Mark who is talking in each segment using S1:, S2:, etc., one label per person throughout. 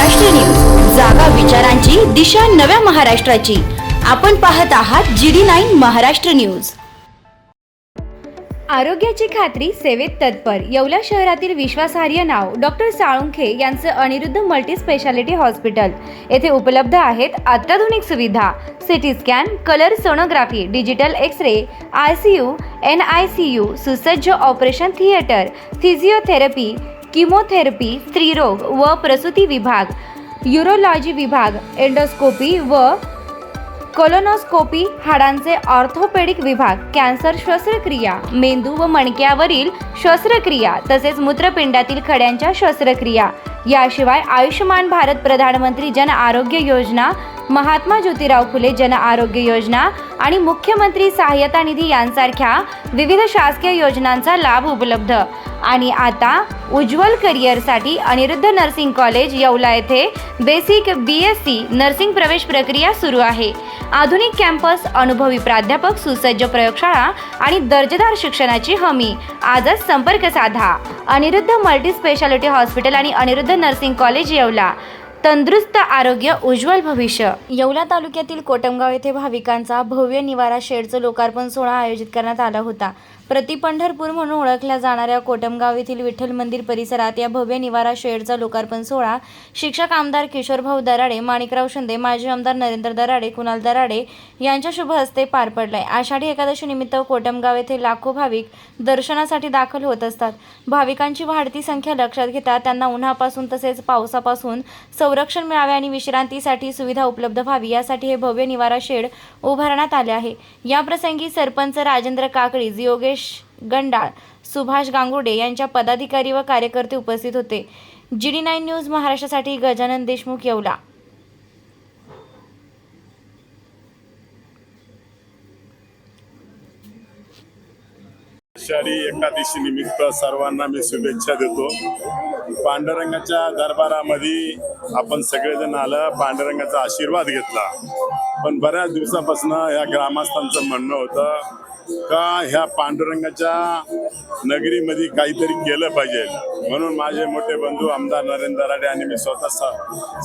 S1: Maharashtra news, जागा विचारांची, दिशा नव्या महाराष्ट्राची। आपण पाहत आहात GD9 महाराष्ट्र न्यूज। आरोग्याची खात्री, सेवेत तत्पर येवला शहरातील विश्वासार्ह नाव डॉक्टर साळुंखे यांचं अनिरुद्ध मल्टी स्पेशालिटी हॉस्पिटल येथे उपलब्ध आहेत अत्याधुनिक सुविधा, city scan, colour sonography, digital x-ray, ICU, NICU, सुसज्ज ऑपरेशन थिएटर, फिजिओथेरपी, किमोथेरपी, स्त्रीरोग व प्रसूती विभाग, यूरोलॉजी विभाग, एंडोस्कोपी व कोलोनोस्कोपी, हाडांचे ऑर्थोपेडिक विभाग, कॅन्सर शस्त्रक्रिया, मेंदू व मणक्यावरील शस्त्रक्रिया तसेच मूत्रपिंडातील खड्यांच्या शस्त्रक्रिया, याशिवाय आयुष्यमान भारत प्रधानमंत्री जन आरोग्य योजना, महात्मा ज्योतिराव फुले जन आरोग्य योजना आणि मुख्यमंत्री सहायता निधी यांसारख्या विविध शासकीय योजनांचा लाभ उपलब्ध। आणि आता उज्ज्वल करिअरसाठी अनिरुद्ध नर्सिंग कॉलेज येवला येथे बेसिक BSc नर्सिंग प्रवेश प्रक्रिया सुरू आहे। आधुनिक कॅम्पस, अनुभवी प्राध्यापक, सुसज्ज प्रयोगशाळा आणि दर्जेदार शिक्षणाची हमी। आजच संपर्क साधा। अनिरुद्ध मल्टी स्पेशालिटी हॉस्पिटल आणि अनिरुद्ध नर्सिंग कॉलेज येवला। तंदुरुस्त आरोग्य, उज्ज्वल भविष्य। येवला तालुक्यातील कोटमगाव येथे भाविकांचा भव्य निवारा शेडचं लोकार्पण सोहळा आयोजित करण्यात आला होता। प्रति पंढरपूर म्हणून ओळखल्या जाणाऱ्या कोटमगाव येथील विठ्ठल मंदिर परिसरात या भव्य निवारा शेडचा लोकार्पण सोहळा शिक्षक आमदार किशोरभाऊ दराडे, माणिकराव शिंदे, माजी आमदार नरेंद्र दराडे, कुणाल दराडे यांच्या शुभ हस्ते पार पडलाय। आषाढी एकादशी निमित्त कोटमगाव येथे लाखो भाविक दर्शनासाठी दाखल होत असतात। भाविकांची वाढती संख्या लक्षात घेता त्यांना उन्हापासून तसेच पावसापासून संरक्षण मिळावे आणि विश्रांतीसाठी सुविधा उपलब्ध व्हावी यासाठी हे भव्य निवारा शेड उभारण्यात आले आहे। या प्रसंगी सरपंच राजेंद्र काकळीज, योगेश गंडाळ, सुभाष गांगुर्डे यांच्या पदाधिकारी व कार्यकर्ते उपस्थित होते। GD9 न्यूज महाराष्ट्रासाठी गजानन देशमुख, येवला।
S2: आषाढी एकादशी निमित्त सर्वांना मी शुभेच्छा देतो। पांडुरंगाच्या दरबारामध्ये आपण सगळेजण आलं, पांडुरंगाचा आशीर्वाद घेतला। पण बऱ्याच दिवसापासून या ग्रामस्थांचं म्हणणं होतं का ह्या पांडुरंगाच्या नगरीमध्ये काहीतरी केलं पाहिजे, म्हणून माझे मोठे बंधू आमदार नरेंद्र दराडे आणि मी स्वतः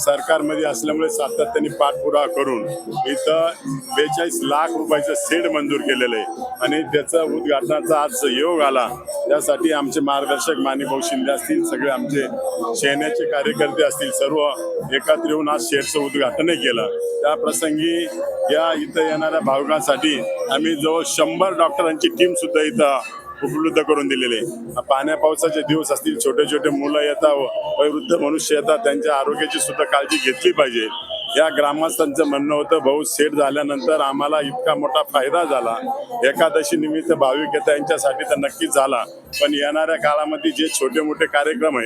S2: सरकारमध्ये असल्यामुळे सातत्याने पाठपुरावा करून इथं 42 लाख रुपयाचं शेड मंजूर केलेलं आहे आणि त्याचं उद्घाटनाचा आज योग आला। त्यासाठी आमचे मार्गदर्शक माणिकभाऊ शिंदे असतील, सगळे आमचे सेनेचे कार्यकर्ते असतील, सर्व एकत्र येऊन आज शेडचं उद्घाटनही केलं। त्या प्रसंगी या इथं येणाऱ्या भाविकांसाठी आम्ही जवळ 100 डॉक्टरांची टीम सुद्धा इथं उपलब्ध करून दिलेले। पाण्या पावसाचे दिवस असतील, छोटे छोटे मुलं येतात, वयोवृद्ध मनुष्य येतात, त्यांच्या आरोग्याची सुद्धा काळजी घेतली पाहिजे। या ग्रामस्थांचं म्हणणं होतं, भाऊ सेट झाल्यानंतर आम्हाला इतका मोठा फायदा झाला, एकादशी निमित्त भाविक येतात यांच्यासाठी तर नक्कीच झाला, पण येणाऱ्या काळामध्ये जे छोटे मोठे कार्यक्रम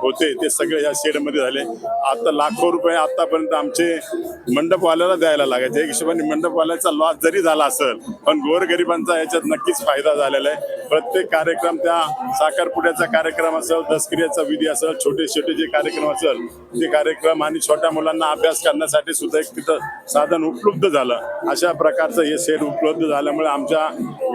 S2: होते ते सगळे या शेडमध्ये झाले। आता लाखो रुपये आतापर्यंत आमचे मंडपवाल्याला द्यायला लागायचे, एक हिशोबाने मंडपवाल्याचा लॉस जरी झाला असेल पण गोरगरिबांचा याच्यात नक्कीच फायदा झालेला आहे। प्रत्येक कार्यक्रम, त्या साखरपुड्याचा कार्यक्रम असेल, दसक्रियेचा विधी असेल, छोटे छोटे जे कार्यक्रम असेल ते कार्यक्रम आणि छोट्या मुलांना अभ्यास करण्यासाठी सुद्धा एक तिथं साधन उपलब्ध झालं। अशा प्रकारचं हे शेड उपलब्ध झाल्यामुळे आमच्या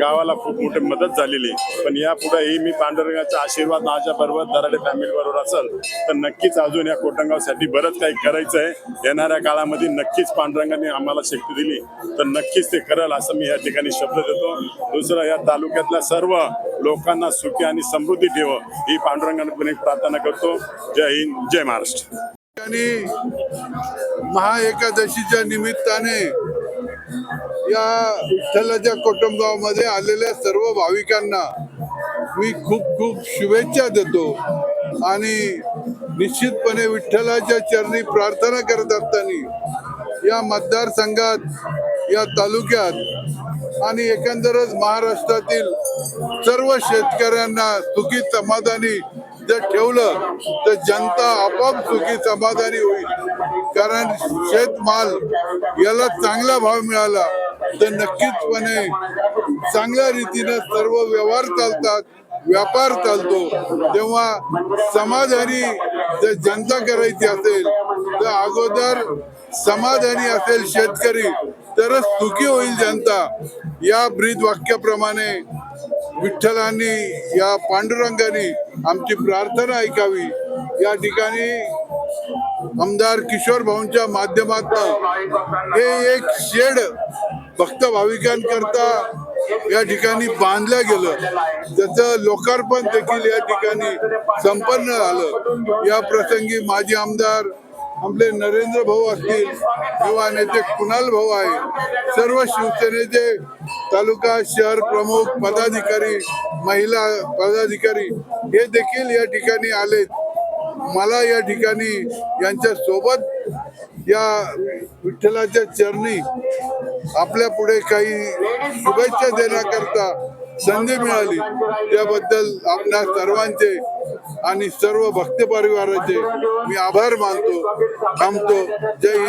S2: गावाला खूप मोठी मदत झालेली। पण यापुढेही मी पांडुरंगाचा आशीर्वाद माझ्या बरोबर, दराडे फॅमिली बरोबर असेल तर नक्कीच अजून या कोटमगावसाठी बरंच काही करायचं आहे। येणाऱ्या काळामध्ये नक्कीच पांडुरंगाने आम्हाला शक्ती दिली तर नक्कीच ते करेल असं मी या ठिकाणी शब्द देतो। दुसरं, या तालुक्यातल्या सर्व लोकांना सुखी आणि समृद्धी ठेव ही पांडुरंगाने प्रार्थना करतो। जय हिंद, जय महाराष्ट्र।
S3: महाएकादशीच्या निमित्ताने या विठ्ठलाच्या कोटमगावमध्ये आलेल्या सर्व भाविकांना मी खूप खूप शुभेच्छा देतो आणि निश्चितपणे विठ्ठलाच्या चरणी प्रार्थना करत असताना या मतदारसंघात, या तालुक्यात आणि एकंदरच महाराष्ट्रातील सर्व शेतकऱ्यांना सुखी समाधानी जर ठेवलं तर जनता आपोआप सुखी समाधानी होईल। कारण शेतमाल याला चांगला भाव मिळाला तर नक्कीचपणे चांगल्या रीतीने सर्व व्यवहार चालतात, व्यापार चालतो। तेव्हा समाधानी जर जनता करायची असेल तर अगोदर समाधानी असेल शेतकरी तरच सुखी होईल जनता। या ब्रीद वाक्याप्रमाणे विठ्ठलांनी, या पांडुरंगाने आमची प्रार्थना ऐकावी। या ठिकाणी आमदार किशोर भाऊंच्या माध्यमातून हे एक शेड भक्त भाविकांकरता या ठिकाणी बांधलं गेलं, त्याचं लोकार्पण देखील या ठिकाणी संपन्न झालं। या प्रसंगी माजी आमदार आपले नरेंद्र भाऊ असतील, युवा नेते कुणाल भाऊ आहे, सर्व शिवसेनेचे तालुका शहर प्रमुख पदाधिकारी, महिला पदाधिकारी हे देखील या ठिकाणी आले। मला या ठिकाणी यांच्या सोबत या विठ्ठलाच्या चरणी आपल्या पुढे काही शुभेच्छा देण्याकरता संधी मिळाली, त्याबद्दल आपल्या सर्वांचे आणि सर्व भक्त परिवाराचे मी आभार मानतो। थांबतो। जय हिंद।